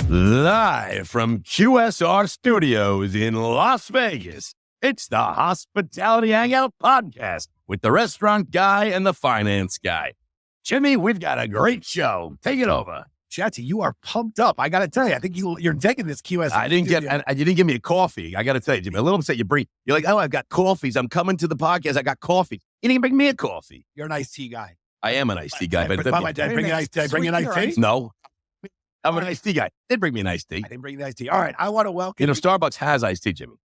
Live from QSR Studios in Las Vegas, it's the Hospitality Hangout podcast with the restaurant guy and the finance guy. Jimmy, we've got a great show. Take it over. Schatzzy, you are pumped up. I got to tell you, I think you're taking this QSR. You didn't give me a coffee. I got to tell you, Jimmy, a little upset. You're like, oh, I've got coffees. I'm coming to the podcast. I got coffee. You didn't bring me a coffee. You're an iced tea guy. I am an iced tea guy. But did I bring you an iced tea? No. I'm an iced tea guy. They bring me an iced tea. I didn't bring the iced tea. All right. I want to welcome Starbucks has iced tea, Jimmy.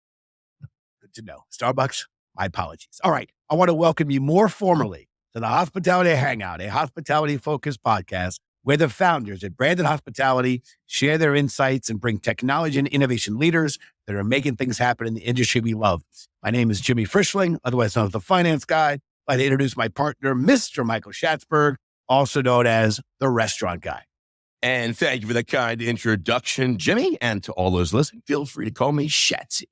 Good to know. Starbucks, my apologies. All right. I want to welcome you more formally to the Hospitality Hangout, a hospitality-focused podcast where the founders at Branded Hospitality share their insights and bring technology and innovation leaders that are making things happen in the industry we love. My name is Jimmy Frischling, otherwise known as the finance guy. I'd like to introduce my partner, Mr. Michael Schatzberg, also known as the restaurant guy. And thank you for the kind introduction, Jimmy. And to all those listening, feel free to call me Schatzzy.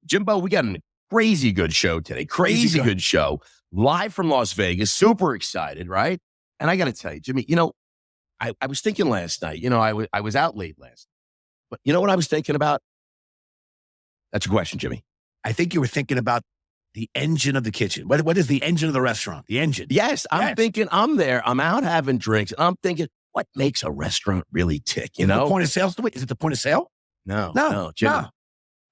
Jimbo, we got a crazy good show today. Crazy good show. Live from Las Vegas. Super excited, right? And I got to tell you, Jimmy, I was thinking last night, I was out late last night. But you know what I was thinking about? That's a question, Jimmy. I think you were thinking about the engine of the kitchen. What is the engine of the restaurant? The engine. Yes, I'm thinking, I'm there. I'm out having drinks. And I'm thinking, what makes a restaurant really tick, The point of sale? Is it the point of sale? No, Jimmy.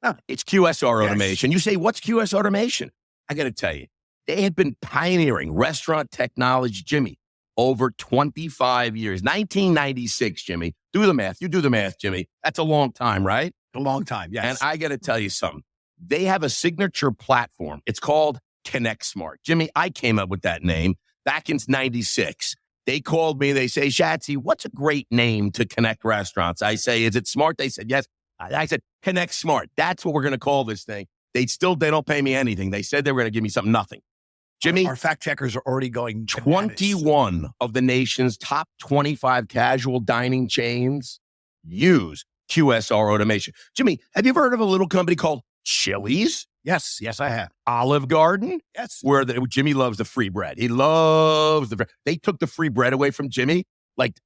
No. It's QSR Automation. You say, what's QSR Automation? I got to tell you, they had been pioneering restaurant technology, Jimmy, over 25 years. 1996, Jimmy. Do the math. You do the math, Jimmy. That's a long time, right? A long time, yes. And I got to tell you something. They have a signature platform. It's called ConnectSmart. Jimmy, I came up with that name back in 96. They called me. They say, Schatzzy, what's a great name to connect restaurants? I say, is it smart? They said, yes. I said, ConnectSmart. That's what we're going to call this thing. They don't pay me anything. They said they were going to give me something, nothing. Jimmy, our fact checkers are already going. 21 of the nation's top 25 casual dining chains use QSR automation. Jimmy, have you ever heard of a little company called Chili's? Yes, I have. Olive Garden? Yes. Where Jimmy loves the free bread. He loves the bread. They took the free bread away from Jimmy,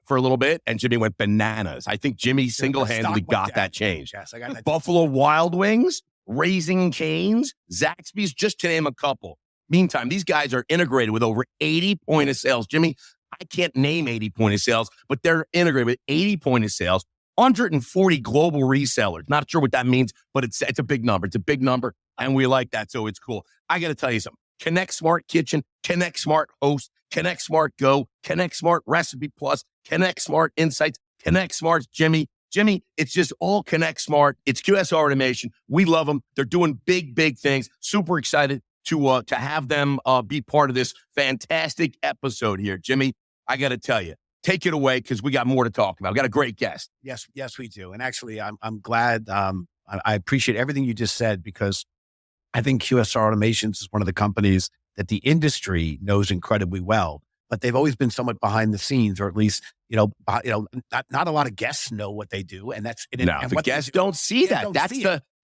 for a little bit, and Jimmy went bananas. I think Jimmy single-handedly got that change. Yes, I got that. Buffalo Wild Wings, Raising Cane's, Zaxby's, just to name a couple. Meantime, these guys are integrated with over 80 point of sales. Jimmy, I can't name 80 point of sales, but they're integrated with 80 point of sales, 140 global resellers. Not sure what that means, but it's a big number. It's a big number, and we like that, so it's cool. I got to tell you something. ConnectSmart Kitchen, ConnectSmart Host, ConnectSmart Go, ConnectSmart Recipe Plus, ConnectSmart Insights, ConnectSmart Jimmy. Jimmy, it's just all ConnectSmart. It's QSR Automation. We love them. They're doing big, big things. Super excited to have them be part of this fantastic episode here. Jimmy, I got to tell you, take it away because we got more to talk about. We got a great guest. Yes, we do. And actually, I'm glad. I appreciate everything you just said because I think QSR Automations is one of the companies that the industry knows incredibly well, but they've always been somewhat behind the scenes, or at least, not a lot of guests know what they do. And that's the guests don't see that.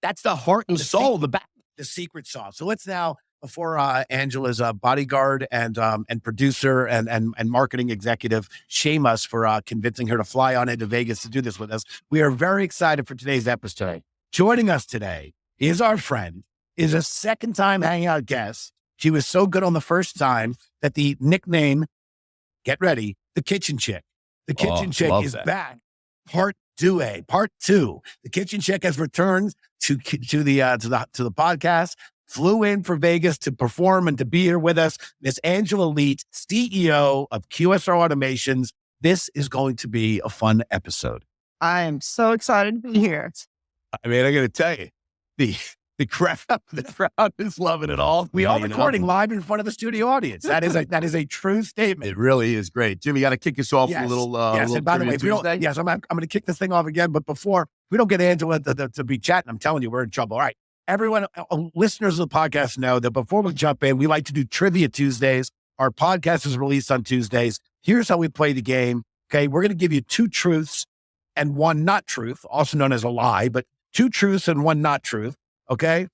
That's the heart and soul, the secret sauce. So let's now, before Angela's bodyguard and producer and marketing executive shame us for convincing her to fly on into Vegas to do this with us, we are very excited for today's episode. Joining us today is our friend, is a second-time Hangout guest. She was so good on the first time that the nickname, get ready, the Kitchen Chick. The Kitchen Chick is back. Part two. The Kitchen Chick has returned to the podcast. Flew in for Vegas to perform and to be here with us. Miss Angela Leet, CEO of QSR Automations. This is going to be a fun episode. I am so excited to be here. I mean, I got to tell you, the crowd is loving it all. We are recording live in front of the studio audience. That is a true statement. It really is great. Jimmy, got to kick us off with a little. Yes, and by the way, I'm going to kick this thing off again. But before we don't get Angela to be chatting, I'm telling you, we're in trouble. All right. Everyone, listeners of the podcast know that before we jump in, we like to do Trivia Tuesdays. Our podcast is released on Tuesdays. Here's how we play the game. Okay. We're going to give you 2 truths and 1 not truth, also known as a lie, but 2 truths and 1 not truth. Okay.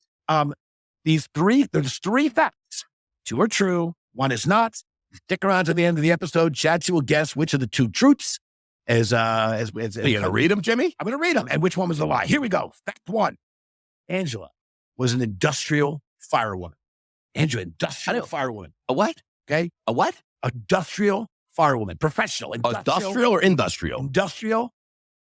There's 3 facts. 2 are true. 1 is not. Stick around to the end of the episode. Shatsy will guess which of the two truths is. Are you going to read them, Jimmy? I'm going to read them, and which one was the lie. Here we go. Fact one: Angela was an industrial firewoman. Angela, industrial firewoman. A what? Okay, A what? industrial firewoman, professional, Industrial or industrial? industrial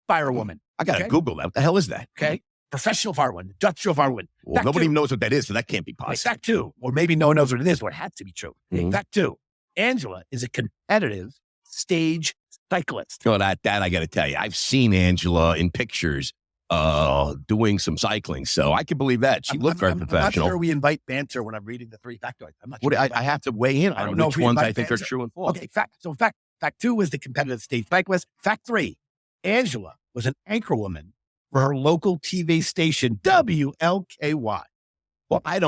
firewoman. I got to Okay. Google that. What the hell is that? Okay, professional firewoman, industrial firewoman. Well, Fact nobody two. knows what that is, so that can't be Okay, possible. fact two, or maybe no one knows what it is, but it has to be true. Okay, Mhm. fact two: Angela is a competitive stage cyclist. So that I got to tell you, I've seen Angela in pictures doing some cycling, so I can believe that. She looked very I'm not professional. sure we invite banter when I'm reading the three factoids. I'm not sure. What, I have to weigh in I on don't know which if we ones I invite think are fans. true and false. Okay, fact two was the competitive stage cyclist. Fact three: Angela was an anchor woman for her local TV station WLKY. Well, I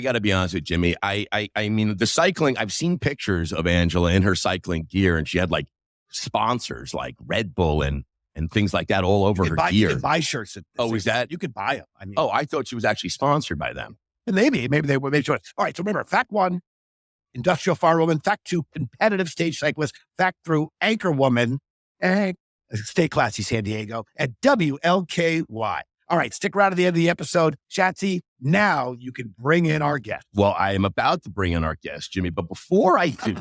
got to be honest with you, Jimmy. I mean, the cycling, I've seen pictures of Angela in her cycling gear, and she had like sponsors like Red Bull and things like that all over her You gear. can buy shirts. Oh, is that? You could buy them. I mean, Oh, I thought she was actually sponsored by them. maybe they were made sure. All right, so remember, fact one: industrial firewoman. Fact two: competitive stage cyclist. Fact three: anchor woman. And stay classy, San Diego, at WLKY. All right, stick around to the end of the episode. Shatsy, now you can bring in our guest. Well, I am about to bring in our guest, Jimmy, but before I do,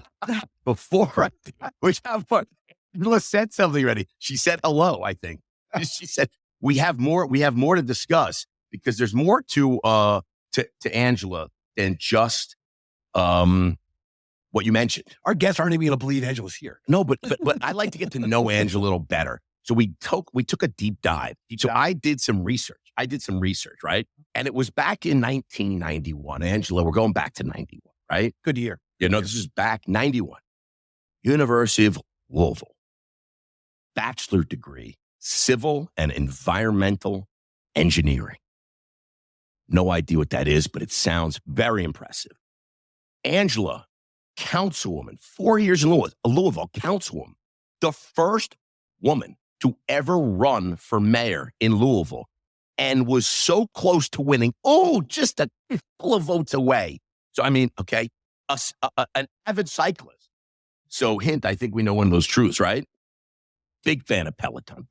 which have fun. Angela said something already. She said hello, I think. She said, we have more to discuss because there's more to Angela than just what you mentioned. Our guests aren't even going to believe Angela's here. No, but I'd like to get to know Angela a little better. So we took a deep dive. I did some research, right? And it was back in 1991. Angela, we're going back to 91, right? Good year. This is back 91. University of Louisville. Bachelor degree, civil and environmental engineering. No idea what that is, but it sounds very impressive. Angela, councilwoman, 4 years in Louisville, councilwoman, the first woman to ever run for mayor in Louisville, and was so close to winning. Oh, just a couple of votes away. So, I mean, okay, an avid cyclist. So, hint, I think we know one of those truths, right? Big fan of Peloton.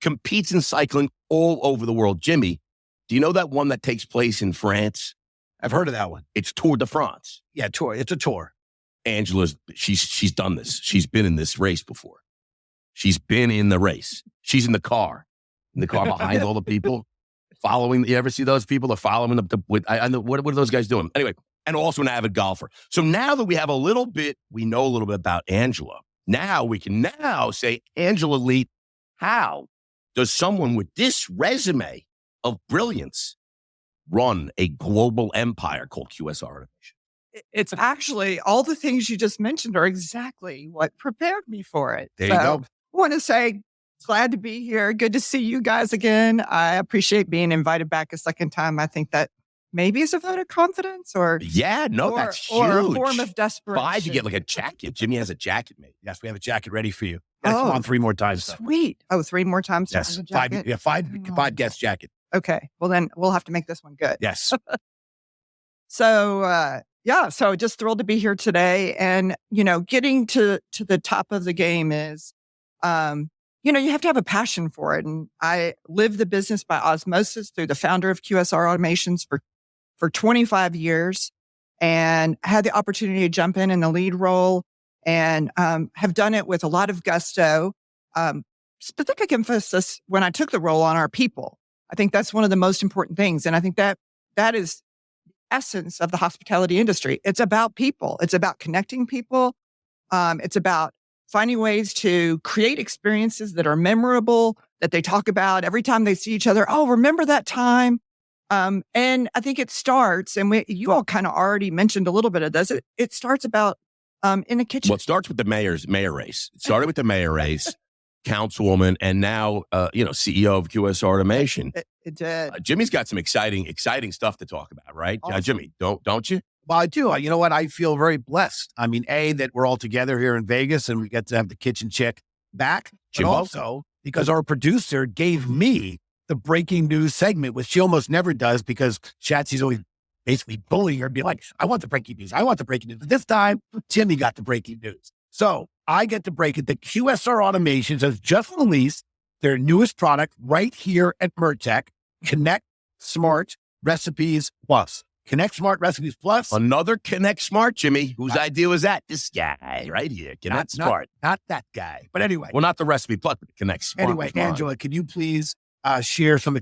Competes in cycling all over the world. Jimmy, do you know that one that takes place in France? I've heard of that one. It's Tour de France. Yeah, tour. It's a tour. Angela's, she's done this. She's been in this race before. She's been in the race. She's in the car behind all the people following. You ever see those people? They're following up what are those guys doing? Anyway, and also an avid golfer. So now that we know a little bit about Angela, now we can say, Angela Leet, how does someone with this resume of brilliance run a global empire called QSR Automation? It's actually all the things you just mentioned are exactly what prepared me for it. There you go. I want to say, glad to be here. Good to see you guys again. I appreciate being invited back a second time. I think that maybe is a vote of confidence or That's huge. or a form of desperation. 5, you get like a jacket. Jimmy has a jacket made. Yes, we have a jacket ready for you. Gotta come on 3 more times. Though. Sweet. Oh, 3 more times. to Yes, have a 5. jacket? Yeah, 5 guest jacket. Okay. Well, then we'll have to make this one good. Yes. So, so just thrilled to be here today. And, getting to the top of the game is, you have to have a passion for it. And I live the business by osmosis through the founder of QSR Automations for 25 years and had the opportunity to jump in the lead role and have done it with a lot of gusto. Specific emphasis when I took the role on our people. I think that's one of the most important things. And I think that is essence of the hospitality industry. It's about people. It's about connecting people. It's about finding ways to create experiences that are memorable, that they talk about every time they see each other. Oh, remember that time? And I think it starts, and you all kind of already mentioned a little bit of this. It starts about in a kitchen. Well, it starts with the mayor race. It started with the mayor race, councilwoman, and now CEO of QSR Automation. It did. Jimmy's got some exciting stuff to talk about, right? Awesome. Jimmy, don't you? Well, I do. You know what? I feel very blessed. I mean, that we're all together here in Vegas and we get to have the kitchen chick back. But also because our producer gave me the breaking news segment, which she almost never does because Shatsy's always basically bully her and be like, I want the breaking news. I want the breaking news. But this time, Jimmy got the breaking news. So I get to break it. The QSR Automations has just released their newest product right here at Mertech, ConnectSmart Recipes Plus. ConnectSmart Recipes Plus. Another ConnectSmart, Jimmy. Whose idea was that? This guy right here. ConnectSmart. Not that guy. But anyway. Well, not the Recipe Plus, but ConnectSmart. Anyway, Angela, can you please share some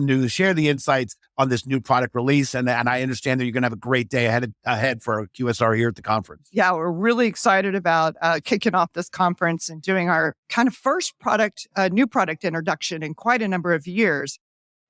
news, share the insights on this new product release? And I understand that you're going to have a great day ahead for QSR here at the conference. Yeah, we're really excited about kicking off this conference and doing our kind of first new product introduction in quite a number of years.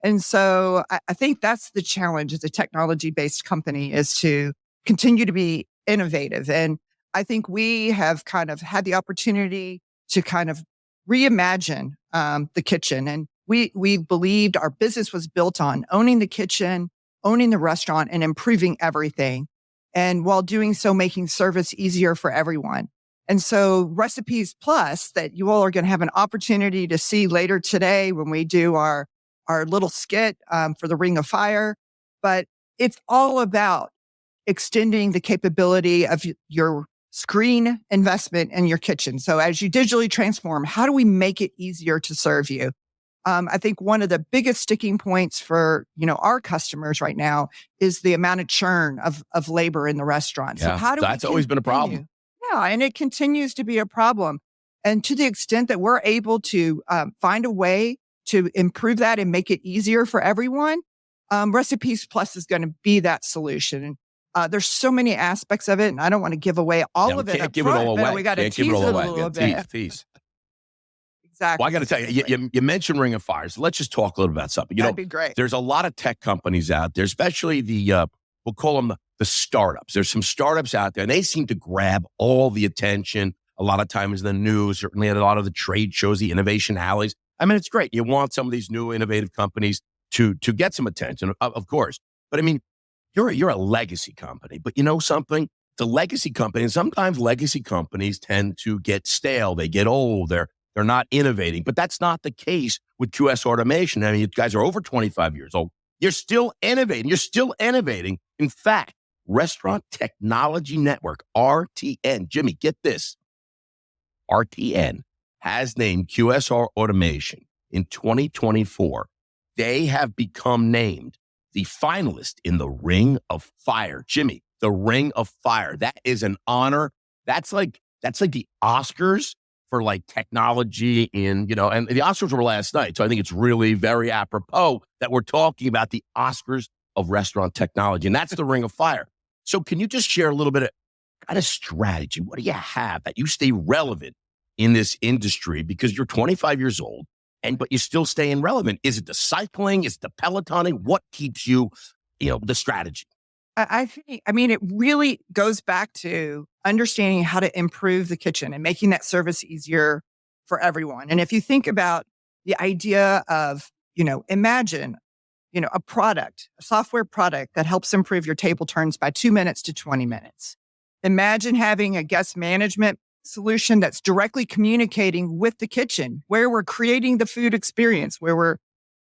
And so I think that's the challenge as a technology-based company, is to continue to be innovative. And I think we have kind of had the opportunity to kind of reimagine the kitchen. And we believed our business was built on owning the kitchen, owning the restaurant, and improving everything. And while doing so, making service easier for everyone. And so Recipes Plus, that you all are going to have an opportunity to see later today when we do our little skit for the Ring of Fire. But it's all about extending the capability of your screen investment in your kitchen. So as you digitally transform, how do we make it easier to serve you? I think one of the biggest sticking points for, our customers right now is the amount of churn of labor in the restaurant. So how do that's always been a problem. Yeah, and it continues to be a problem. And to the extent that we're able to find a way to improve that and make it easier for everyone, Recipes Plus is going to be that solution. There's so many aspects of it, and I don't want to give away all of it. Can't give it all away. We got to tease it a little bit. Tease. Exactly. Well, I got to tell you, you mentioned Ring of Fire, so let's just talk a little about something. That'd be great. There's a lot of tech companies out there, especially we'll call them the startups. There's some startups out there, and they seem to grab all the attention a lot of times in the news, certainly at a lot of the trade shows, the innovation alleys. I mean, it's great. You want some of these new innovative companies to get some attention, of course. But I mean, you're a legacy company. But you know something? The legacy companies, sometimes legacy companies tend to get stale. They get old. They're not innovating. But that's not the case with QS Automation. I mean, you guys are over 25 years old. You're still innovating. In fact, Restaurant Technology Network, RTN, Jimmy, get this. RTN has named QSR Automation in 2024. They have become named the finalist in the Ring of Fire. Jimmy, the Ring of Fire. That is an honor. That's like the Oscars for like technology and the Oscars were last night. So I think it's really very apropos that we're talking about the Oscars of restaurant technology. And that's the Ring of Fire. So can you just share a little bit of kind of strategy? What do you have that you stay relevant in this industry, because you're 25 years old but you're still staying relevant? Is it the cycling? Is it the Pelotoning? What keeps you, the strategy? I think, it really goes back to understanding how to improve the kitchen and making that service easier for everyone. And if you think about the idea of, imagine, a software product that helps improve your table turns by 2 minutes to 20 minutes. Imagine having a guest management solution that's directly communicating with the kitchen, where we're creating the food experience, where we're,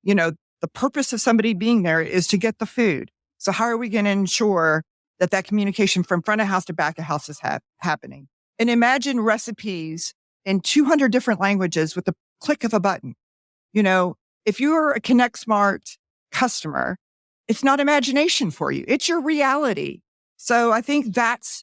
the purpose of somebody being there is to get the food. So how are we going to ensure that communication from front of house to back of house is happening? And imagine recipes in 200 different languages with the click of a button. If you're a ConnectSmart customer, it's not imagination for you. It's your reality. So I think that's,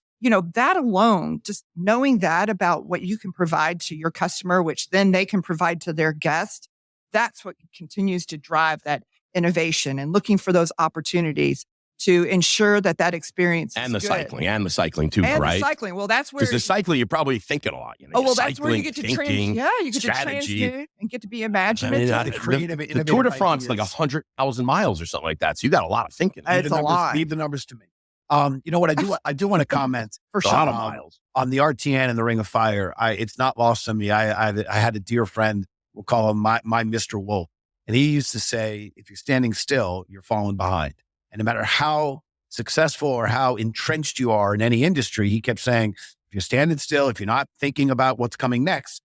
that alone, just knowing that about what you can provide to your customer, which then they can provide to their guest, that's what continues to drive that innovation and looking for those opportunities to ensure that experience and is the good. cycling too, and right? The cycling. Well, that's where because the cycling, you're probably thinking a lot. That's where you get to you get strategy. to transmute and get to be imaginative. The Tour de France, like 100,000 miles or something like that. So you got a lot of thinking. It's a lot. Leave the numbers to me. What I do want to comment for a lot of miles on the RTN and the Ring of Fire. It's not lost on me. I had a dear friend. We'll call him my Mr. Wolf, and he used to say, "If you're standing still, you're falling behind." And no matter how successful or how entrenched you are in any industry, he kept saying, "If you're standing still, if you're not thinking about what's coming next,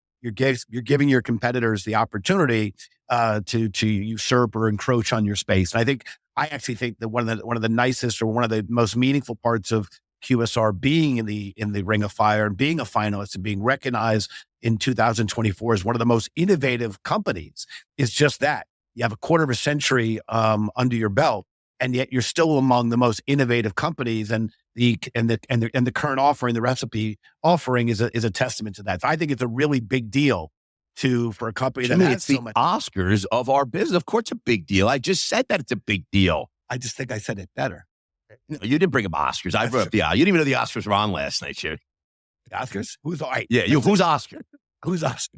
you're giving your competitors the opportunity to usurp or encroach on your space. And I actually think that one of the nicest or one of the most meaningful parts of QSR being in the ring of fire and being a finalist and being recognized in 2024 as one of the most innovative companies is just that. You have a quarter of a century under your belt, and yet you're still among the most innovative companies. And the current offering, the recipe offering, is a testament to that. So I think it's a really big deal for a company that has it's the so much. Oscars of our business. Of course, it's a big deal. I just said that it's a big deal. I just think I said it better. No, you didn't bring up Oscars. I brought up, yeah. You didn't even know the Oscars were on last night, Shay. The Oscars? Who's all right? Yeah, who's Oscar? Who's Oscar?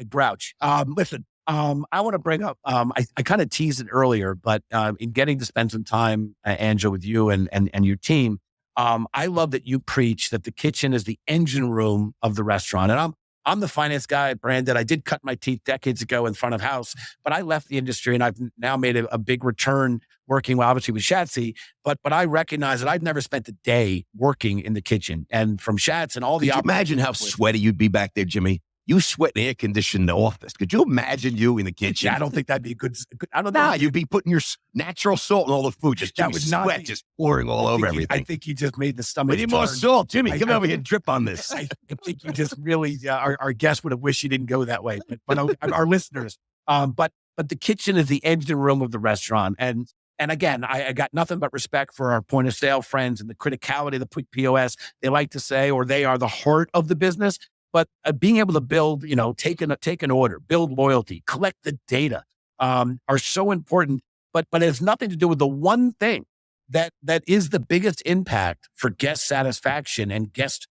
Grouch. Listen, I want to bring up, I kind of teased it earlier, but in getting to spend some time, Angela, with you and your team, I love that you preach that the kitchen is the engine room of the restaurant. And I'm the finance guy at Branded. I did cut my teeth decades ago in front of house, but I left the industry and I've now made a big return working obviously with Schatzy. But I recognize that I've never spent a day working in the kitchen. And from Schatz and all the— Could you imagine how sweaty you'd be back there, Jimmy? You sweat in air-conditioned office. Could you imagine you in the kitchen? Yeah, I don't think that'd be a good. I don't know. know. You'd be putting your natural salt in all the food. Just that would not sweat be, just pouring all over everything. I think you just made the stomach. We need more salt, Jimmy. Come over here and drip on this. I think you just really. Our guests would have wished you didn't go that way, but our listeners. But the kitchen is the engine room of the restaurant, and again, I got nothing but respect for our point of sale friends and the criticality of the POS. They like to say, or they are the heart of the business. But being able to build, take an order, build loyalty, collect the data, are so important. But it has nothing to do with the one thing that is the biggest impact for guest satisfaction and guest,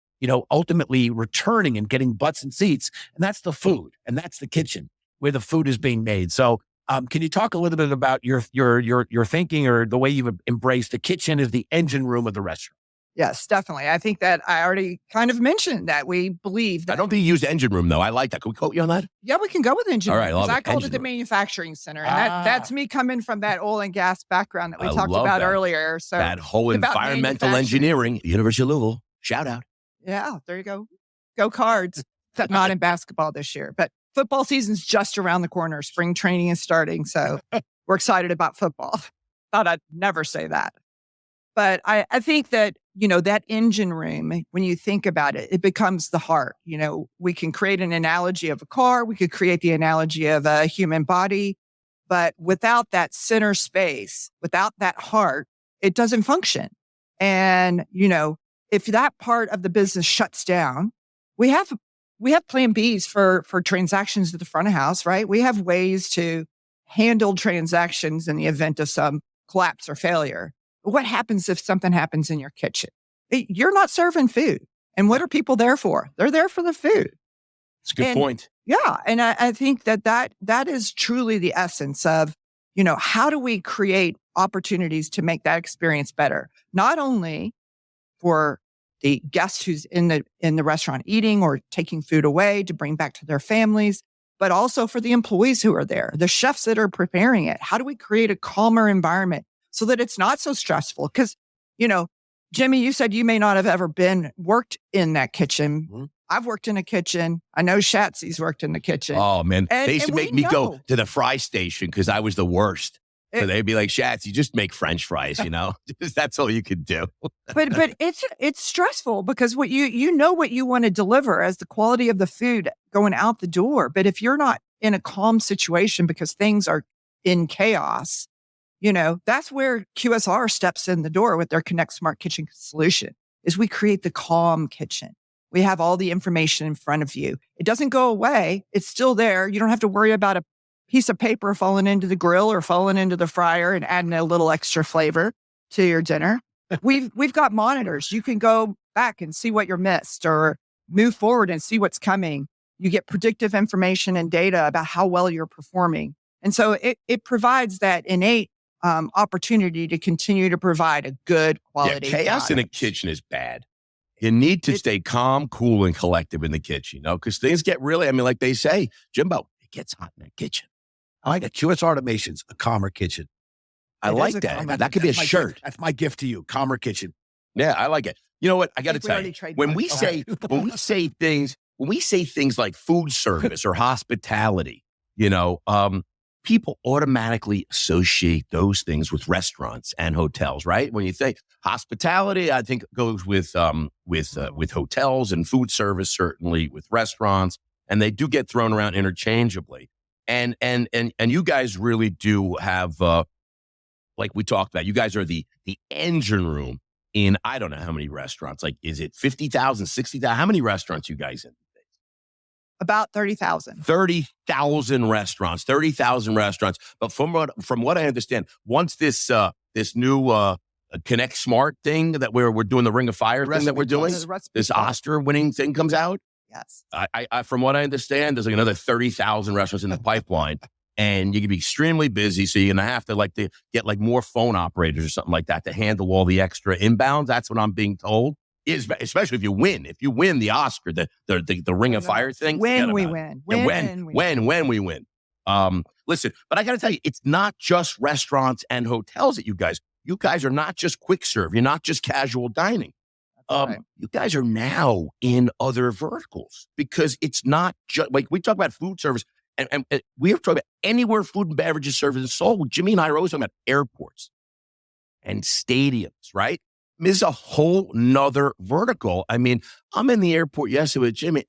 ultimately returning and getting butts and seats. And that's the food, and that's the kitchen where the food is being made. So, can you talk a little bit about your thinking or the way you've embraced the kitchen as the engine room of the restaurant? Yes, definitely. I think that I already kind of mentioned that we believe that. I don't think you use engine room, though. I like that. Can we quote you on that? Yeah, we can go with engine All room. right, I called it the room. Manufacturing center. And that's me coming from that oil and gas background that we talked about that. earlier. So that whole environmental engineering, University of Louisville, shout out. Yeah, there you go. Go Cards, except not in basketball this year. But football season's just around the corner. Spring training is starting. So we're excited about football. Thought I'd never say that. But I think that, that engine room, when you think about it, it becomes the heart. We can create an analogy of a car. We could create the analogy of a human body. But without that center space, without that heart, it doesn't function. And, if that part of the business shuts down, we have plan Bs for transactions at the front of house, right? We have ways to handle transactions in the event of some collapse or failure. What happens if something happens in your kitchen? You're not serving food. And what are people there for? They're there for the food. That's a good point. Yeah. And I think that is truly the essence of, how do we create opportunities to make that experience better? Not only for the guest who's in the restaurant eating or taking food away to bring back to their families, but also for the employees who are there, the chefs that are preparing it. How do we create a calmer environment so that it's not so stressful? Because, Jimmy, you said you may not have ever worked in that kitchen. Mm-hmm. I've worked in a kitchen. I know Schatzy's worked in the kitchen. Oh, man. They used to make me go to the fry station because I was the worst. So they'd be like, Schatz, you just make French fries, That's all you could do. but it's stressful because what you know what you want to deliver as the quality of the food going out the door. But if you're not in a calm situation because things are in chaos, that's where QSR steps in the door with their ConnectSmart Kitchen solution, is we create the calm kitchen. We have all the information in front of you. It doesn't go away. It's still there. You don't have to worry about a piece of paper falling into the grill or falling into the fryer and adding a little extra flavor to your dinner. We've got monitors. You can go back and see what you're missed or move forward and see what's coming. You get predictive information and data about how well you're performing. And so it provides that innate opportunity to continue to provide a good quality. Yeah, chaos in a kitchen is bad. You need to stay calm, cool, and collective in the kitchen, because things get really, like they say, Jimbo, it gets hot in the kitchen. I like it. QSR Automations, a calmer kitchen. I like that. That could be a shirt. That's my gift to you, calmer kitchen. Yeah, I like it. You know what? I got to tell you, when we say things, when we say things like food service or hospitality, people automatically associate those things with restaurants and hotels, right? When you say hospitality, I think it goes with hotels, and food service certainly with restaurants, and they do get thrown around interchangeably. And you guys really do have, like we talked about, you guys are the engine room in, I don't know how many restaurants. Like, is it 50,000, 60,000? How many restaurants you guys in? About 30,000. 30,000 restaurants. But from what I understand, once this new ConnectSmart thing that we're doing, the Ring of Fire thing that we're doing, this Oscar winning thing comes out. Yes. I from what I understand, there's like another 30,000 restaurants in the pipeline, and you can be extremely busy. So you're gonna have to get like more phone operators or something like that to handle all the extra inbounds. That's what I'm being told. Especially if you win. If you win the Oscar, the Ring of Fire thing. When we win. When we win. Listen, but I got to tell you, it's not just restaurants and hotels that you guys are not just quick serve. You're not just casual dining. Right. You guys are now in other verticals, because it's not just like we talk about food service and we have talked about anywhere food and beverages service is sold. Jimmy and I are always talking about airports and stadiums, right? This is a whole nother vertical. I mean, I'm in the airport yesterday with Jimmy.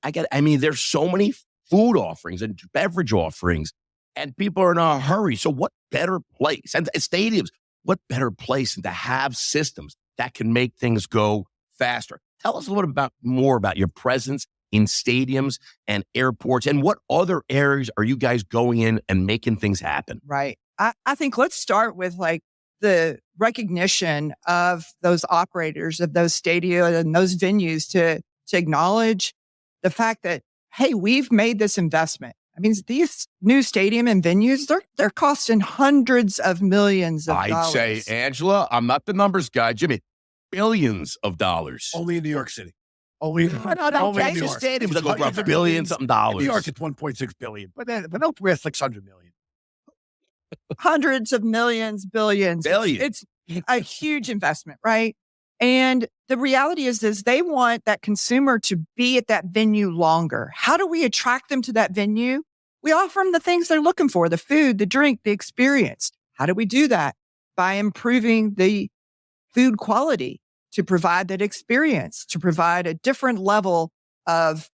There's so many food offerings and beverage offerings, and people are in a hurry. So what better place? And stadiums, what better place than to have systems that can make things go faster? Tell us a little bit more about your presence in stadiums and airports, and what other areas are you guys going in and making things happen? Right. I think let's start with like the recognition of those operators of those stadiums and those venues to acknowledge the fact that, hey, we've made this investment. I mean, these new stadium and venues, they're costing hundreds of millions of dollars. I'd say, Angela, I'm not the numbers guy. Jimmy, billions of dollars. Only in New York City. Only in New York. Stadiums that go for billions of dollars. New York, it's 1.6 billion, but elsewhere, it's 600 million. Hundreds of millions, billions. It's a huge investment, right? And the reality is they want that consumer to be at that venue longer. How do we attract them to that venue? We offer them the things they're looking for, the food, the drink, the experience. How do we do that? By improving the food quality to provide that experience, to provide a different level of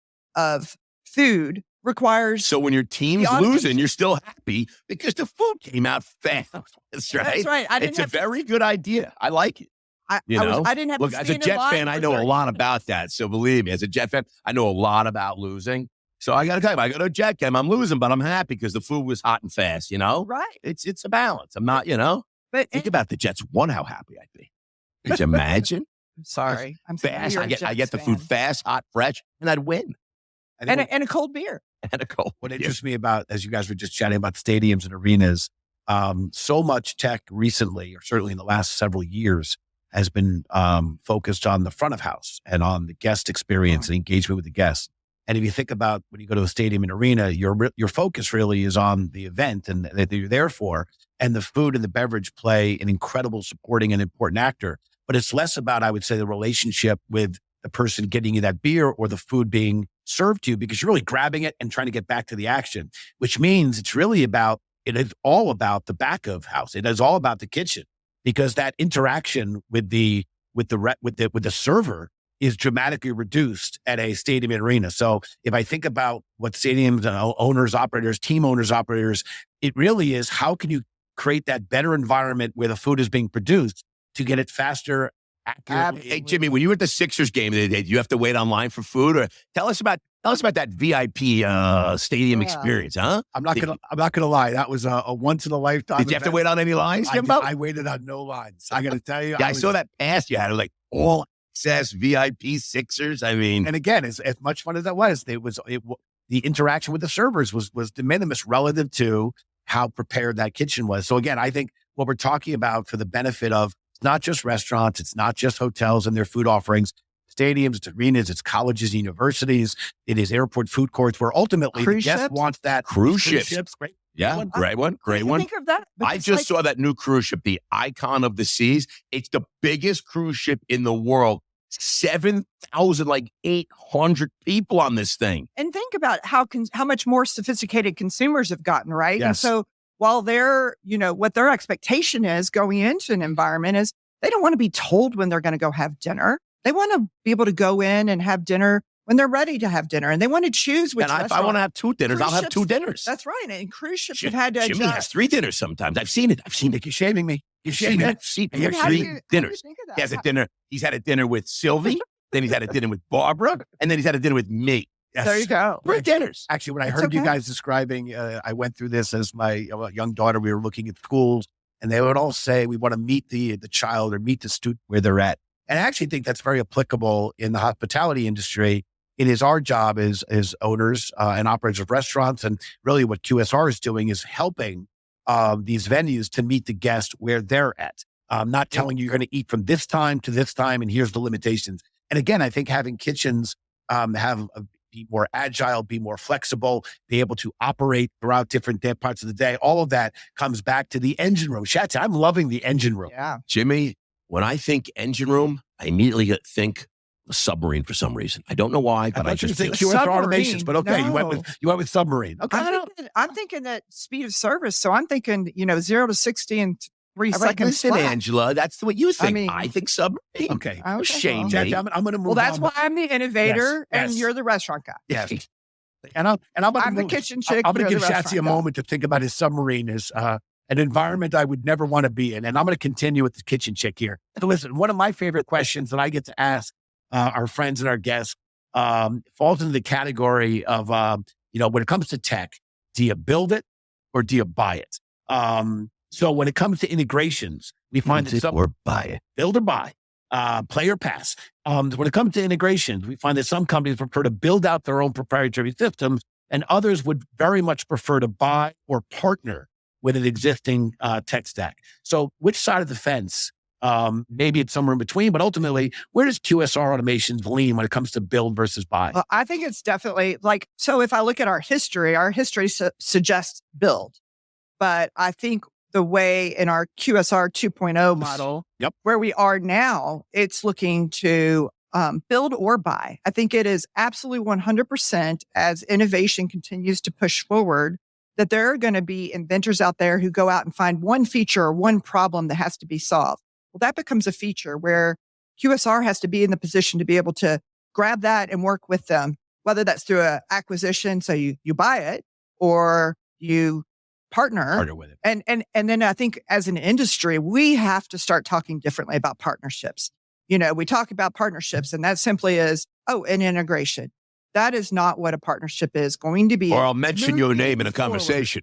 food requires. So when your team's losing, you're still happy because the food came out fast. That's right. That's right. It's a very good idea. I like it. I didn't have Look, to as a Jet fan, I know a lot about that. So believe me, as a Jet fan, I know a lot about losing. So I got to tell you, I go to a Jet game, I'm losing, but I'm happy because the food was hot and fast, Right. It's a balance. I'm not, But think about the Jets won, how happy I'd be. Could you imagine? Sorry. I'm fast. I get the food fast, hot, fresh, and I'd win. And a cold beer. And a cold What interests me about, as you guys were just chatting about stadiums and arenas, so much tech recently, or certainly in the last several years, has been focused on the front of house and on the guest experience and engagement with the guests. And if you think about when you go to a stadium and arena, your focus really is on the event and that you're there for, and the food and the beverage play an incredible supporting and important actor. But it's less about, I would say, the relationship with the person getting you that beer or the food being served to you, because you're really grabbing it and trying to get back to the action, which means it is all about the back of house. It is all about the kitchen, because that interaction with the server is dramatically reduced at a stadium and arena. So if I think about what stadiums and owners, operators, team owners, operators, it really is, how can you create that better environment where the food is being produced to get it faster, accurately? Hey, Jimmy, when you were at the Sixers game the other day, do you have to wait online for food? Or tell us about that VIP stadium experience, huh? I'm not gonna lie. That was a once in a lifetime. Did you have to wait on any lines, Jimbo? I waited on no lines. I got to tell you. Yeah, I saw that pass you had. Like all access VIP Sixers. I mean, and again, as much fun as that was, the interaction with the servers was de minimis relative to how prepared that kitchen was. So again, I think what we're talking about for the benefit of, it's not just restaurants, it's not just hotels and their food offerings, stadiums, it's arenas, it's colleges, universities, it is airport food courts, where ultimately the guest wants that. Cruise ships. Great. Yeah, great one. Think of that. I just saw that new cruise ship, the Icon of the Seas. It's the biggest cruise ship in the world, 7,000, like 800 people on this thing. And think about how much more sophisticated consumers have gotten, right? Yes. And so while they're, what their expectation is going into an environment is they don't want to be told when they're going to go have dinner. They want to be able to go in and have dinner when they're ready to have dinner, and they want to choose which. And if I want to have 2 dinners, I'll have 2 dinners. That's right. And cruise ships have had to adjust. Jimmy has 3 dinners sometimes. I've seen it. You're shaming me. You're shaming me. I've seen it. You're He has How do 3 you dinners. think of that? He has a dinner. He's had a dinner with Sylvie. Then he's had a dinner with Barbara. And then he's had a dinner with me. Yes. There you go. 3 dinners. Actually, when I It's heard you okay. guys describing, I went through this as my young daughter. We were looking at schools, and they would all say, we want to meet the child or meet the student where they're at. And I actually think that's very applicable in the hospitality industry. It is our job as owners and operators of restaurants. And really what QSR is doing is helping these venues to meet the guest where they're at. Not telling you you're going to eat from this time to this time, and here's the limitations. And again, I think having kitchens be more agile, be more flexible, be able to operate throughout different parts of the day. All of that comes back to the engine room. Schatz, I'm loving the engine room. Yeah. Jimmy, when I think engine room, I immediately think a submarine for some reason. I don't know why, but I just think feel QSR Submarine. Automations, but okay, you went with submarine. Okay. I'm thinking that speed of service. So I'm thinking, 0 to 60 in 3 All right, seconds. listen, flat. Angela, that's what you think. mean- I think submarine. Okay. Okay, Shame well. Schatz, me. I'm going to move Well, that's on. why I'm the innovator Yes, and yes. you're the restaurant guy. Yes. And I'm the kitchen chick. I'm going to you're give the Shatsy a restaurant guy. moment to think about his submarine as an environment I would never want to be in. And I'm going to continue with the kitchen chick here. So listen, one of my favorite questions that I get to ask our friends and our guests falls into the category of, when it comes to tech, do you build it or do you buy it? So when it comes to integrations, we find that some or buy it. build or buy, play or pass. When it comes to integrations, we find that some companies prefer to build out their own proprietary systems, and others would very much prefer to buy or partner with an existing tech stack. So which side of the fence? Maybe it's somewhere in between, but ultimately, where does QSR Automations lean when it comes to build versus buy? Well, I think it's definitely so if I look at our history suggests build. But I think the way in our QSR 2.0 model, where we are now, it's looking to build or buy. I think it is absolutely 100% as innovation continues to push forward, that there are going to be inventors out there who go out and find one feature or one problem that has to be solved. Well, that becomes a feature where QSR has to be in the position to be able to grab that and work with them, whether that's through an acquisition, so you buy it, or you partner with it. And then I think as an industry, we have to start talking differently about partnerships. We talk about partnerships, and that simply is, an integration. That is not what a partnership is going to be. Or I'll mention your moving name in a forward. conversation.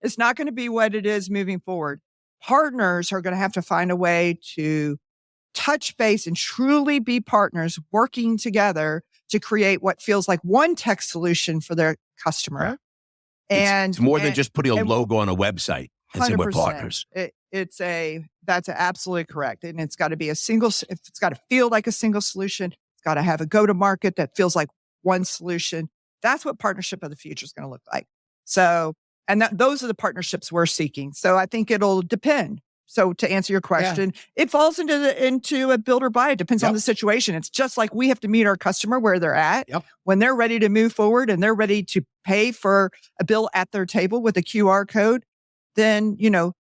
It's not going to be what it is moving forward. Partners are going to have to find a way to touch base and truly be partners working together to create what feels like one tech solution for their customer. It's more than just putting a logo on a website and saying we're 100%. partners. That's absolutely correct. And it's got to be it's got to feel like a single solution. It's got to have a go-to-market that feels like one solution. That's what partnership of the future is going to look like. So, those are the partnerships we're seeking. So I think it'll depend. So to answer your question, it falls into a build or buy. It depends on the situation. It's just like we have to meet our customer where they're at. When they're ready to move forward and they're ready to pay for a bill at their table with a QR code, then,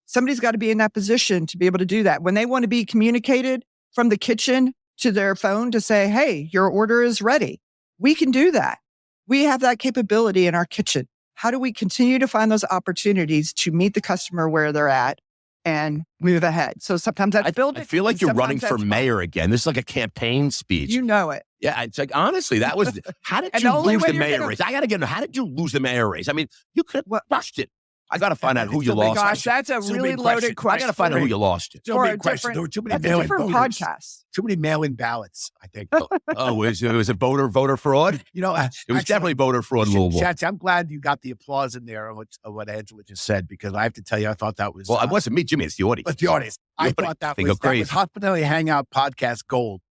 somebody's got to be in that position to be able to do that. When they want to be communicated from the kitchen to their phone to say, hey, your order is ready, we can do that. We have that capability in our kitchen. How do we continue to find those opportunities to meet the customer where they're at and move ahead? So sometimes that's building. I feel like you're running for mayor again. This is like a campaign speech. You know it. Yeah, it's like, honestly, that was, how did And you the only lose way the you're mayor gonna- race? I got to get, how did you lose the mayor race? I mean, you could have crushed it. I got to find out who you lost. Gosh, that's a It's a really big loaded question. I got to find out who you lost it. Still For big a question. There were too many That's a mail-in different voters. podcast. Too many mail-in ballots, I think. Was it voter fraud? It was definitely voter fraud in Louisville. Schatz, I'm glad you got the applause in there of what Angela just said, because I have to tell you, I thought that was... Well, it wasn't me, Jimmy. It's the audience. But the audience. I The thought that audience. They go was Hospitality Hangout podcast gold.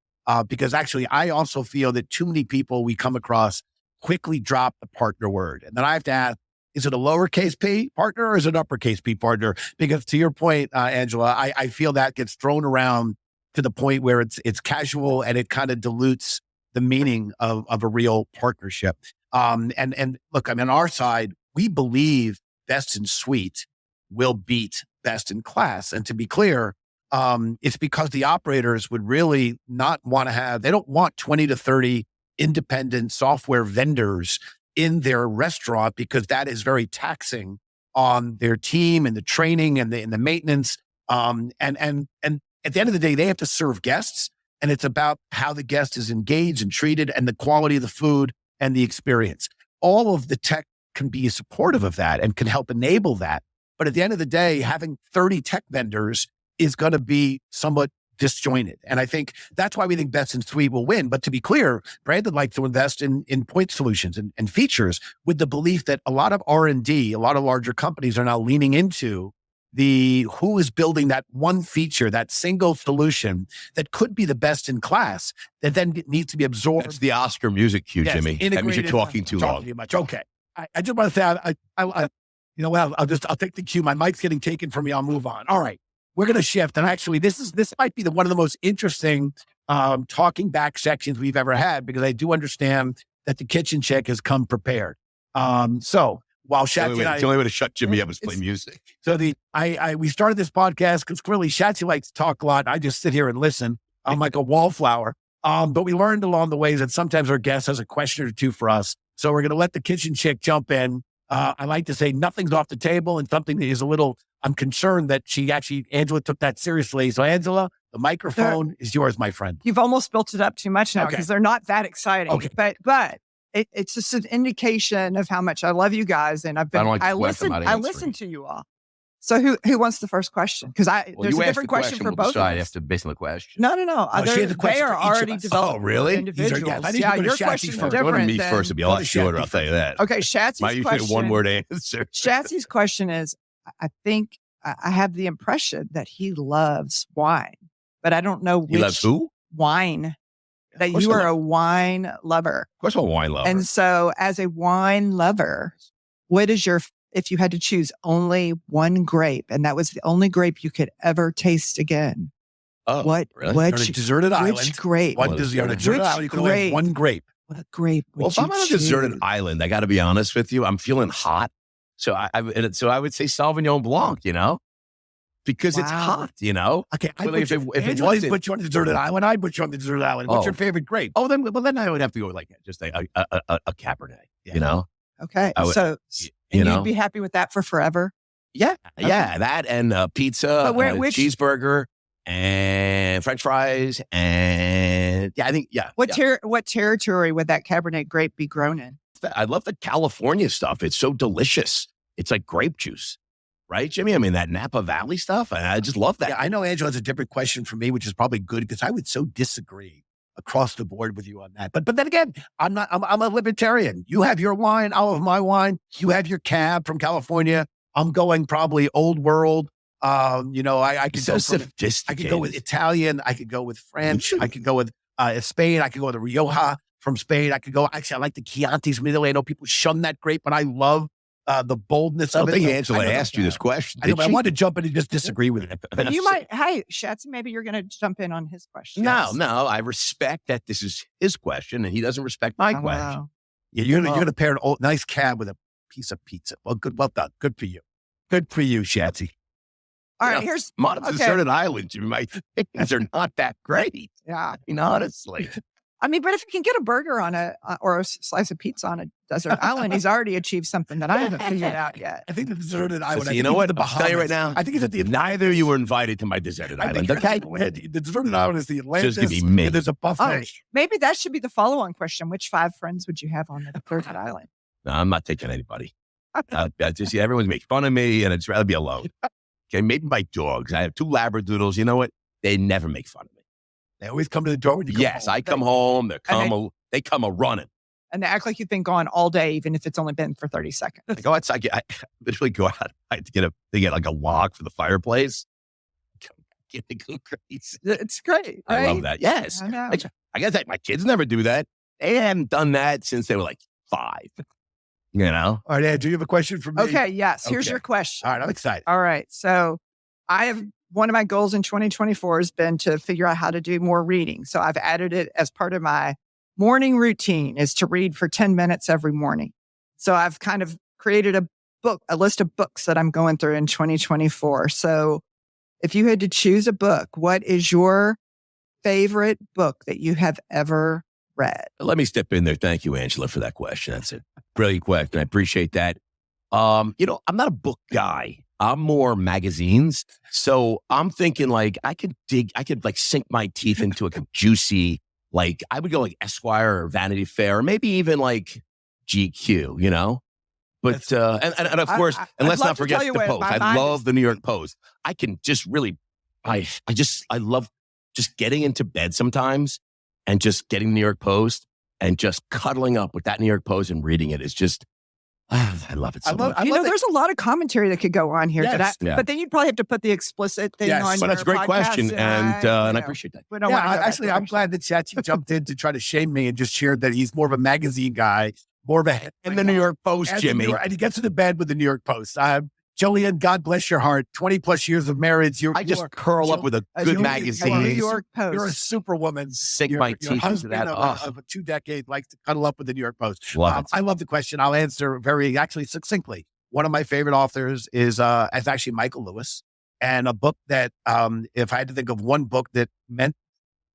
Because actually, I also feel that too many people we come across quickly drop the partner word. And then I have to ask, is it a lowercase p partner or is it an uppercase p partner? Because to your point, Angela, I feel that gets thrown around to the point where it's casual and it kind of dilutes the meaning of a real partnership. And look, I mean, on our side, we believe best in suite will beat best in class. And to be clear, it's because the operators would really not want to have, they don't want 20 to 30 independent software vendors in their restaurant, because that is very taxing on their team and the training and the maintenance. And at the end of the day, they have to serve guests, and it's about how the guest is engaged and treated and the quality of the food and the experience. All of the tech can be supportive of that and can help enable that. But at the end of the day, having 30 tech vendors is going to be somewhat disjointed. And I think that's why we think best in suite will win. But to be clear, Brandon likes to invest in point solutions and features, with the belief that a lot of R&D, a lot of larger companies are now leaning into who is building that one feature, that single solution that could be the best in class, that then needs to be absorbed. That's the Oscar music cue, Yes, Jimmy. That means you're talking too long. Too much. Okay. I just want to say, you know what? I'll take the cue. My mic's getting taken from me. I'll move on. All right. We're going to shift. And actually, this might be one of the most interesting talking back sections we've ever had, because I do understand that the kitchen chick has come prepared. So while Shatsy the only way to shut Jimmy up is play music. So we started this podcast because clearly Shatsy likes to talk a lot. I just sit here and listen. I'm like a wallflower. But we learned along the way that sometimes our guest has a question or two for us. So we're going to let the kitchen chick jump in. I like to say nothing's off the table, and something that is I'm concerned that Angela took that seriously. So Angela, the microphone is yours, my friend. You've almost built it up too much now, because they're not that exciting. Okay. But it's just an indication of how much I love you guys. And I listen to you all. So who wants the first question? Because there's a different question for both of us. After basing the question. No. They are already developed. Oh, really? Individuals. Your question is first. different. Going to me first would be a lot shorter, I'll tell you that. Okay, Shatsy's My question. usually one word answer. Shatsy's question is, I think I have the impression that he loves wine, but I don't know which. He loves who? Wine. That you are a wine lover. Of course I'm a wine lover. And so as a wine lover, what is if you had to choose only one grape, and that was the only grape you could ever taste again? Oh, really? Which deserted island? Which grape? One deserted island. You can only have one grape. What grape would Well, if I'm on a deserted island, I got to be honest with you, I'm feeling hot. So I would say Sauvignon Blanc, because it's hot, Okay. If it wasn't, put you on the deserted island. I'd put you on the deserted island. What's your favorite grape? Oh, then I would have to go with just a Cabernet, Okay. You'd be happy with that for forever? Yeah. Okay. Yeah. That and pizza, which cheeseburger, and French fries. And I think, What territory would that Cabernet grape be grown in? I love the California stuff. It's so delicious. It's like grape juice. Right, Jimmy? I mean, that Napa Valley stuff, I just love that. Yeah, I know Angela has a different question for me, which is probably good, because I would so disagree across the board with you on that. But then again, I'm a libertarian. You have your wine, I'll have my wine. You have your cab from California. I'm going probably old world. I could go I could go with Italian. I could go with French. I could go with Spain. I could go with the Rioja from Spain. I like the Chiantis from Italy. I know people shun that grape, but I love the boldness of it. I think Angela asked you this question. I wanted to jump in and just disagree with it. But you might, hey, Shatsy, maybe you're going to jump in on his question. No, I respect that this is his question, and he doesn't respect my question. Wow. Yeah, you're going to pair an nice cab with a piece of pizza. Well, good. Well done. Good for you. Good for you, Shatsy. All right, here's on a deserted island. You might think they're not that great. Yeah. Honestly. But if you can get a burger or a slice of pizza on a desert island, he's already achieved something that I haven't figured out yet. I think the deserted island. So you know what? I'll tell you right now. I think it's at the. Neither of you were invited to my deserted island. Okay. The deserted island is the Atlantis. Just give me me. There's a buffet. Maybe that should be the follow-on question. Which 5 friends would you have on the deserted island? No, I'm not taking anybody. Everyone's making fun of me, and I'd rather be alone. Okay, maybe my dogs. I have 2 Labradoodles. You know what? They never make fun of me. They always come to the door when you come home. I come home. They come a running. And they act like you've been gone all day, even if it's only been for 30 seconds. I go outside. I literally go out. I have to get like a log for the fireplace. Get to go crazy. It's great. Right? I love that. Yes. I know. I guess my kids never do that. They haven't done that since they were like 5. All right, Ed, do you have a question for me? Okay, yes. Here's your question. All right, I'm excited. All right. So I have one of my goals in 2024 has been to figure out how to do more reading. So I've added it as part of my morning routine is to read for 10 minutes every morning. So I've kind of created a list of books that I'm going through in 2024. So if you had to choose a book, what is your favorite book that you have ever read? Let me step in there. Thank you, Angela, for that question. That's a brilliant question. I appreciate that. I'm not a book guy. I'm more magazines. So I'm thinking like I could like sink my teeth into a juicy, like I would go like Esquire or Vanity Fair, or maybe even like GQ, But and of course, and let's not forget the Post. I love the New York Post. I can just really, I love just getting into bed sometimes and just getting the New York Post and just cuddling up with that New York Post and reading it is just, I love it so much. There's a lot of commentary that could go on here. Yes. But then you'd probably have to put the explicit thing on. But that's a great question, and I appreciate that. Actually, I'm glad that Chachi jumped in to try to shame me and just shared that he's more of a magazine guy, more of a and the New York Post, Jimmy. And he gets into bed with the New York Post. Jillian, God bless your heart. 20 plus years of marriage. I just curl up with a good magazine. New York Post. You're a superwoman. Sink my teeth into that. Of 2 decades likes to cuddle up with the New York Post. I love the question. I'll answer very succinctly. One of my favorite authors is actually Michael Lewis, and a book that if I had to think of one book that meant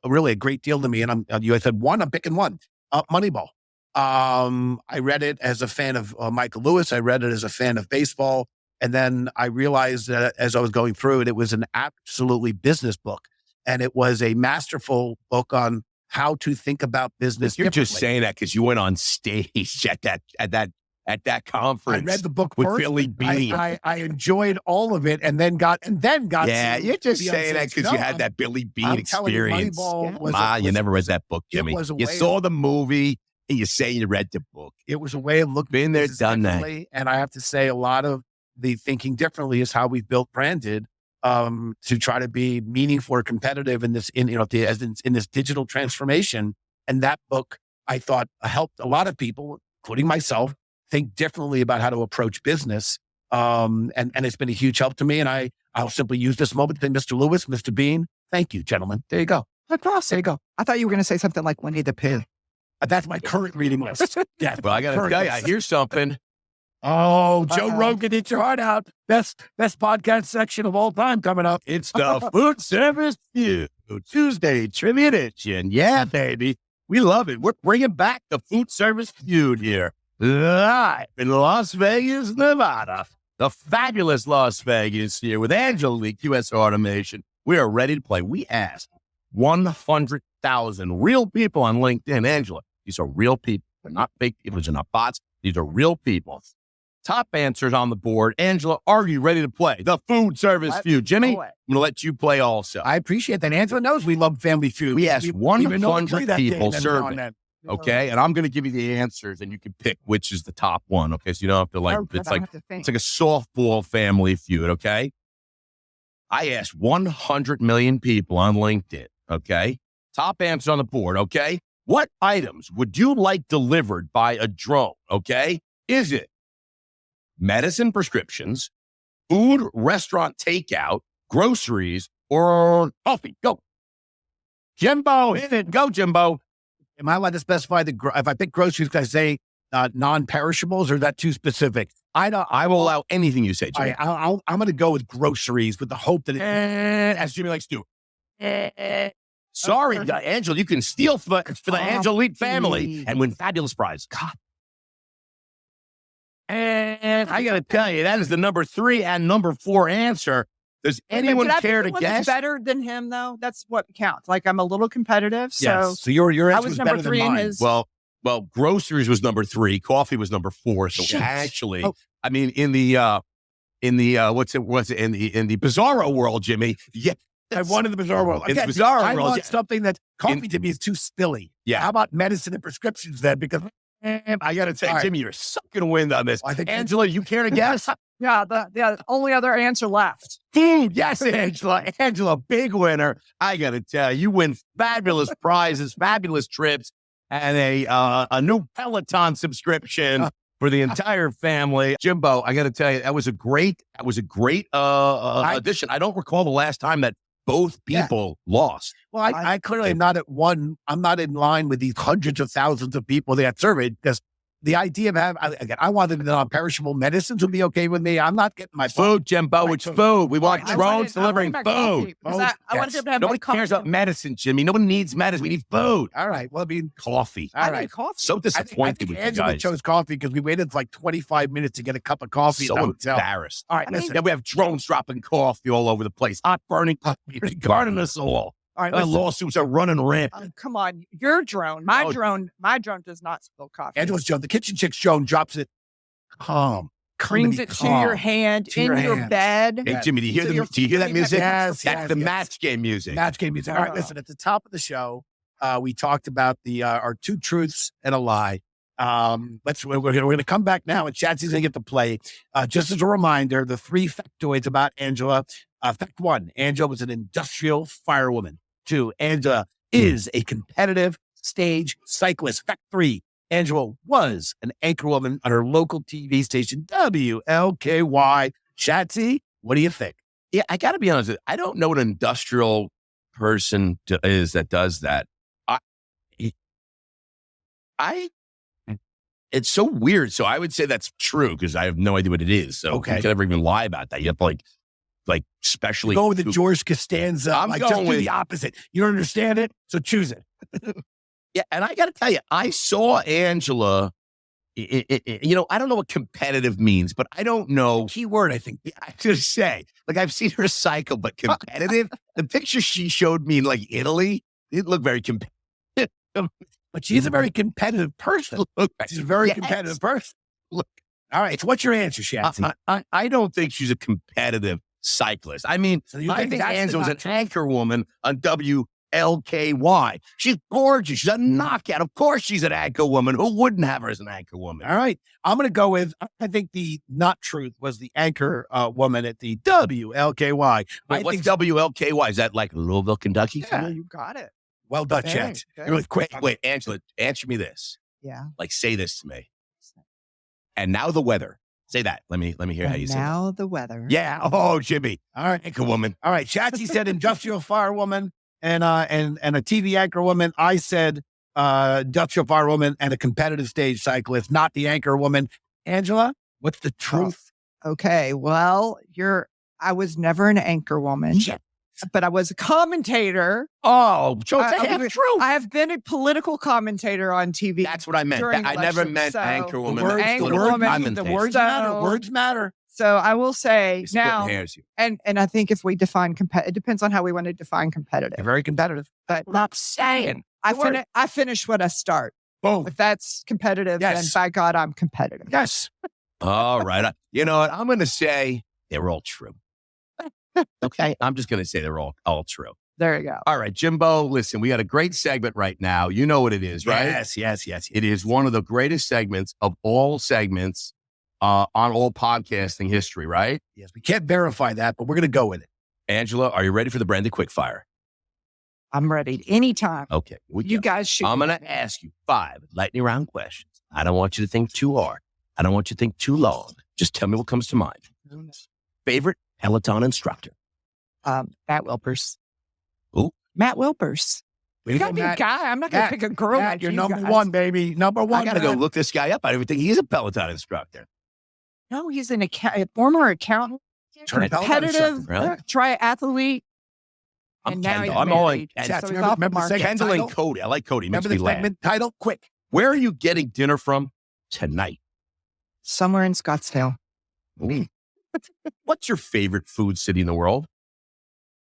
really a great deal to me, and I said one, I'm picking one. Moneyball. I read it as a fan of Michael Lewis. I read it as a fan of baseball. And then I realized that as I was going through it, it was an absolutely business book. And it was a masterful book on how to think about business. You're just saying that because you went on stage at that conference. I read the book with first. Billy Beane. I enjoyed all of it and then got. Yeah, you're just saying that because you had that Billy Beane experience. You never read that book, Jimmy. You saw the movie and you say you read the book. It was a way of looking. Been there, done that. And I have to say a lot of the thinking differently is how we've built Branded to try to be meaningful or competitive in this in this digital transformation. And that book, I thought, helped a lot of people, including myself, think differently about how to approach business. And it's been a huge help to me. And I'll simply use this moment to say, Mr. Lewis, Mr. Beane, thank you, gentlemen. There you go. There you go. I thought you were going to say something like Winnie the Pooh. That's my current reading list. Yeah. Well, I got to tell you, I hear something. Oh, Joe Rogan, eat your heart out. Best podcast section of all time coming up. It's the Food Service Feud Tuesday Trivia Edition. Yeah, baby. We love it. We're bringing back the Food Service Feud here. Live in Las Vegas, Nevada. The fabulous Las Vegas here with Angela Leet, QSR Automation. We are ready to play. We asked 100,000 real people on LinkedIn. Angela, these are real people. They're not fake people. They're not bots. These are real people. Top answers on the board. Angela, are you ready to play the Food Service Feud? Jimmy, I'm going to let you play also. I appreciate that. Angela knows we love Family Feud. We asked 100 people survey. Okay. And I'm going to give you the answers and you can pick which is the top one. Okay. So you don't have to it's like a softball Family Feud. Okay. I asked 100 million people on LinkedIn. Okay. Top answer on the board. Okay. What items would you like delivered by a drone? Okay. Is it medicine prescriptions, food, restaurant takeout, groceries, or coffee? Go. Jimbo, hit it. Go, Jimbo. Am I allowed to specify if I pick groceries, can I say non-perishables, or is that too specific? I will allow anything you say, Jimmy. I'm going to go with groceries with the hope that as Jimmy likes to do. Sorry, Angela, you can steal for the Angela Leet family and win fabulous prizes. God. And I got to tell you, that is the number 3 and number 4 answer. Does anyone care to guess? Better than him, though. That's what counts. Like, I'm a little competitive. So, yes. So your answer was number better 3 than mine. in his. Well, groceries was number 3. Coffee was number 4. So actually, I mean, in the bizarro world, Jimmy. Yeah. I wanted the bizarre world. In the bizarre world, I want something that coffee to me is too spilly. Yeah. How about medicine and prescriptions then? Because I got to say, Jimmy, you're sucking wind on this. I think Angela, you care to guess? Yeah, the only other answer left. Food. Yes, Angela. Angela, big winner. I got to tell you, you win fabulous prizes, fabulous trips, and a new Peloton subscription for the entire family. Jimbo, I got to tell you, that was a great addition. I don't recall the last time that both people lost. Well, I clearly am not I'm not in line with these hundreds of thousands of people that surveyed, because the idea of I wanted the non-perishable medicines would be okay with me. I'm not getting my food, Jimbo. It's food. We want drones delivering food. I want people to have Nobody cares about medicine, Jimmy. Nobody needs medicine. We need food. All right. Well, I mean, coffee. All right. Coffee. So disappointed I think with you Angela guys. chose coffee because we waited like 25 minutes to get a cup of coffee. So at the hotel. embarrassed. All right. Listen. Then we have drones dropping coffee all over the place. Hot burning coffee regarding us all. All right. Lawsuits are running rampant. Come on, your drone. My drone does not spill coffee. Angela's Joan, the kitchen chick's Joan, drops it calm. Brings it to your hand To in your your hand. bed. Hey, Jimmy, do you hear that music? Yes, That's the match game music. Match game music. All right, listen, at the top of the show, we talked about our two truths and a lie. We're going to come back now, and Shatsy's going to get to play. Just as a reminder, the 3 factoids about Angela. Fact 1, Angela was an industrial firewoman. 2, Angela is a competitive stage cyclist. Fact 3, Angela was an anchor woman on her local TV station, WLKY. Shatsy, what do you think? Yeah, I got to be honest with you. I don't know what an industrial person is that does that. It's so weird. So I would say that's true because I have no idea what it is. So Okay. you can never even lie about that. You have to like specially Go with the George Costanza. I'm just going do with the opposite. You don't understand it, so choose it. Yeah, and I got to tell you, I saw Angela. I don't know what competitive means, but I don't know. Key word, I think. I should say, I've seen her cycle, but competitive. The picture she showed me in Italy, it looked very competitive. But she's a very competitive person. She's a very competitive person. Look. All right. So what's your answer, Shatsy? I don't think she's a competitive cyclist. I mean, So you I think think that's Angela was the an anchor woman on WLKY. She's gorgeous. She's a knockout. Of course she's an anchor woman. Who wouldn't have her as an anchor woman? All right. I'm going to go with, I think the not truth was the anchor woman at the WLKY. Wait, what's WLKY? Is that like Louisville, Kentucky? Yeah, you got it. Well done, Okay, Chat. okay. Really quick. Wait, Angela, answer me this. Yeah. Say this to me. And now the weather. Say that. Let me hear how you say that. Now the weather. Yeah. Oh, Jimmy. All right. Anchor woman. All right. Shatsy said industrial firewoman and a TV anchor woman. I said industrial firewoman and a competitive stage cyclist, not the anchor woman. Angela, what's the truth? Okay. Well, I was never an anchor woman, but I was a commentator. Oh, so it's I- half true. I have been a political commentator on TV. That's what I meant. during I never elections, meant so- anchor woman. words- That's the political woman- commentator. The words So- matter. Words matter. So I will say You're splitting now, hairs here. and I think if we define it depends on how we want to define competitive. You're very competitive. But I'm saying. I finish what I start. Boom. If that's competitive, then Yes. by God, I'm competitive. Yes. All right. You know what? I'm going to say they were all true. Okay. I'm just going to say they're all true. There you go. All right, Jimbo, listen, we got a great segment right now. You know what it is, right? Yes. It is one of the greatest segments of all segments on all podcasting history, right? Yes. We can't verify that, but we're going to go with it. Angela, are you ready for the Brandy Quickfire? I'm ready anytime. Okay. You guys shoot. I'm going to ask you 5 lightning round questions. I don't want you to think too hard. I don't want you to think too long. Just tell me what comes to mind. Favorite Peloton instructor? Matt Wilpers. Who? Matt Wilpers. Way You to got go, to be a Matt. guy. I'm not going to Matt, pick a girl Matt, like you're you number guys. one, baby. Number one. I got to go Matt. look this guy up. I don't even think he's a Peloton instructor. No, he's a former accountant, Turn Peloton competitive Really? triathlete. I'm And now Kendall. he's I'm all married, in. so Chat, he's remember- off the remember the market. second Kendall title? and Cody. I like Cody. He makes Remember me the laugh. segment title? Quick. Where are you getting dinner from tonight? Somewhere in Scottsdale. What's your favorite food city in the world?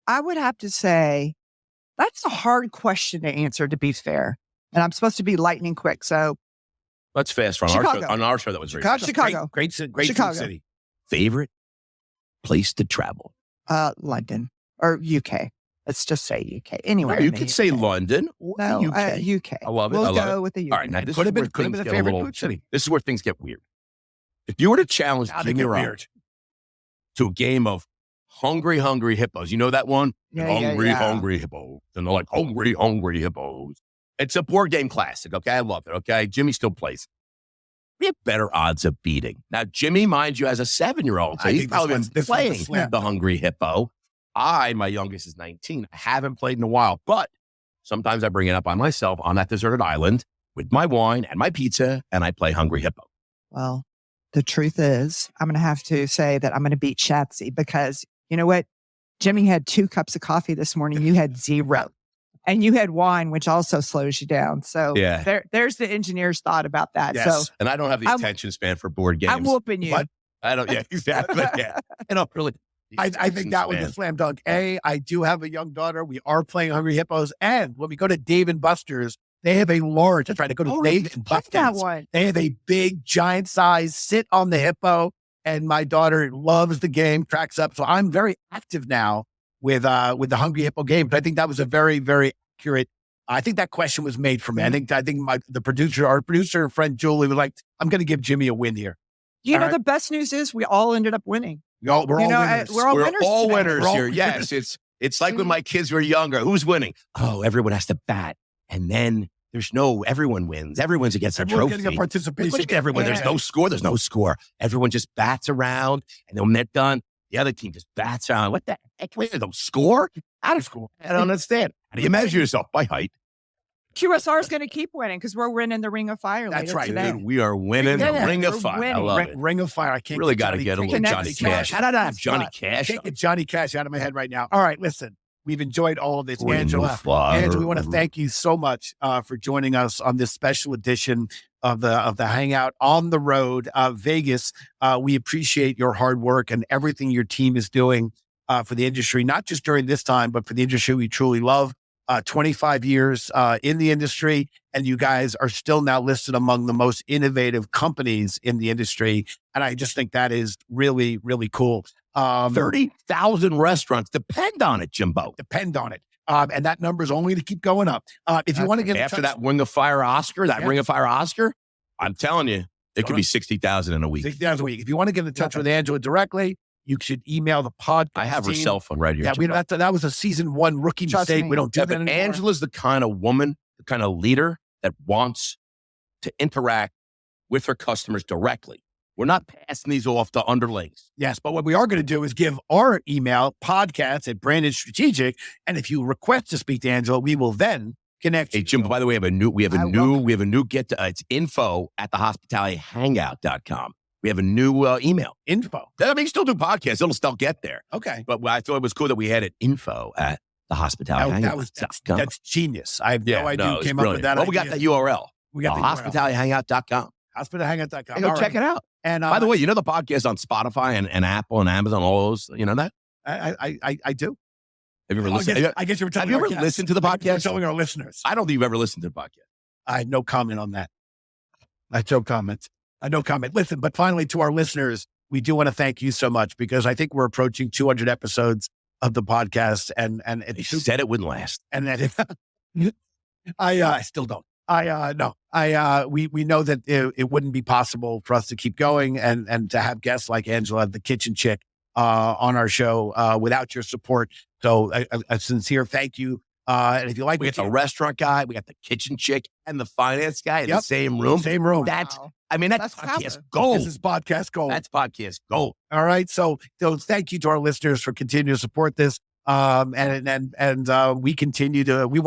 I would have to say that's a hard question to answer, to be fair. And I'm supposed to be lightning quick. So Let's fast run. Chicago. On our show, that was very Chicago. fast. Chicago. Great Chicago. food city. Favorite place to travel? London or UK. Let's just say UK. Anyway, You could say London or no, the UK. UK. I love it. We'll I love go with the UK. All right, now this Could is have been- where could have things been a get a favorite little. food city. This is where things get weird. If you were to challenge Now they Jimmy get Rock weird. to a game of hungry hippos, you know that one? Yeah, hungry yeah. hippos. And they're like, hungry hippos. It's a board game classic, okay? I love it, okay? Jimmy still plays. we have better odds of beating. Now, Jimmy, mind you, as a 7-year-old, so he's probably been playing the Hungry Hippo. My youngest is 19. I haven't played in a while, but sometimes I bring it up on myself on that deserted island with my wine and my pizza, and I play Hungry Hippo. Well, the truth is, I'm going to have to say that I'm going to beat Shatsy because you know what? Jimmy had 2 cups of coffee this morning. You had 0. And you had wine, which also slows you down. So there's the engineer's thought about that. Yes. So, and I don't have the attention span for board games. I'm whooping you. But I don't. Yeah, exactly. Yeah. Really. I think that was a slam dunk. I do have a young daughter. We are playing Hungry Hippos. And when we go to Dave & Buster's, they have a large. I try to go to Dave & Buster's. That one. They have a big, giant size sit on the hippo. And my daughter loves the game, cracks up. So I'm very active now with the Hungry Hippo game. But I think that was a very, very accurate. I think that question was made for me. I think our producer and friend Julie was like, I'm going to give Jimmy a win here. You know, the best news is we all ended up winning. We're all winners. We're all winners here. Yes, it's like when my kids were younger. Who's winning? Oh, everyone has to bat, and then everyone wins. Everyone's against a trophy. Getting a participation. Look at everyone. There's no score. There's no score. Everyone just bats around, and then when they're done, the other team just bats around. What the heck? Wait, no score? Out of school. I don't understand. How do you measure yourself? By height. QSR is going to keep winning because we're winning the Ring of Fire. That's right. Today. Dude, we are winning the Ring of Fire. I love it. Ring of Fire. I can't really got to get a little Johnny Cash. How did I have Johnny Cash? I can't get Johnny Cash out of my head right now. All right, listen. We've enjoyed all of this, Angela. Angela, we want to thank you so much for joining us on this special edition of the Hangout on the road, Vegas. We appreciate your hard work and everything your team is doing for the industry, not just during this time, but for the industry we truly love. 25 years in the industry, and you guys are still now listed among the most innovative companies in the industry. And I just think that is really, really cool. 30,000 restaurants depend on it, Jimbo. Depend on it. And that number is only to keep going up. If you want to get after that Ring of Fire Oscar, I'm telling you, it could be 60,000 in a week. 60,000 a week. If you want to get in touch with Angela directly, you should email the podcast. I have her cell phone right here. Yeah, that was a season 1 rookie mistake. We don't do that anymore. Angela's the kind of woman, the kind of leader that wants to interact with her customers directly. We're not passing these off to underlings. Yes, but what we are going to do is give our email, podcast@Brandon Strategic, and if you request to speak to Angela, we will then connect. Hey, Jim, by the way, we have a new it's info@thehospitalityhangout.com. We have a new email. Info. I mean, you still do podcasts. It'll still get there. Okay. But I thought it was cool that we had it info@thehospitalityhangout.com. That's genius. I have no idea who came up with that. Well, we got that URL. We got hospitalityhangout.com. Hospitalityhangout.com. Go check it out. And by the way, you know the podcast on Spotify and Apple and Amazon, all those, you know that? I do. Have you ever listened? I guess you were telling Have you ever listened to the podcast? Telling our listeners. I don't think you've ever listened to the podcast. I had no comment on that. I had no comment. Listen, but finally to our listeners, we do want to thank you so much because I think we're approaching 200 episodes of the podcast, and they said it wouldn't last, and that I still don't. We know that it wouldn't be possible for us to keep going and to have guests like Angela, the kitchen chick, on our show without your support. So a sincere thank you. And if you like, we got the restaurant guy, we got the kitchen chick, and the finance guy in the same room. That's podcast gold. This is podcast gold. That's podcast gold. All right. So thank you to our listeners for continuing to support this. We want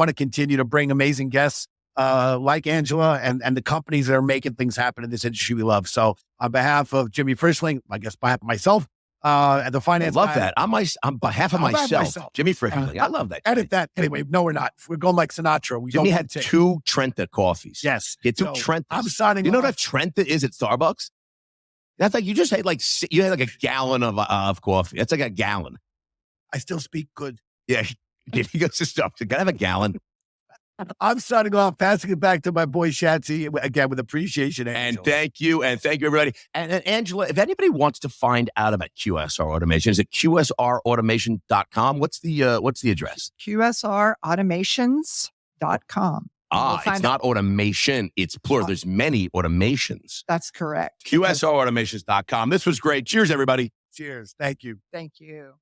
to continue to bring amazing guests like Angela and the companies that are making things happen in this industry we love. So on behalf of Jimmy Frischling, I guess behalf of myself, and the finance I love guy, that. On behalf of myself, Jimmy Frischling. I love that. Edit that. Anyway, no, we're not. We're going like Sinatra. Jimmy had 2 Trenta coffees. Yes. He had 2 Trentas. I'm signing You know off. what a Trenta is at Starbucks? That's like, you just had you had like a gallon of coffee. That's like a gallon. I still speak good. Yeah. He goes to stuff. You gotta have a gallon. I'm signing off, passing it back to my boy Shatsy, again, with appreciation. Angela. And thank you, everybody. And Angela, if anybody wants to find out about QSR Automation, is it QSRAutomation.com? What's the address? QSR Automations.com. It's not automation, it's plural. There's many automations. That's correct. QSRAutomations.com. This was great. Cheers, everybody. Cheers. Thank you. Thank you.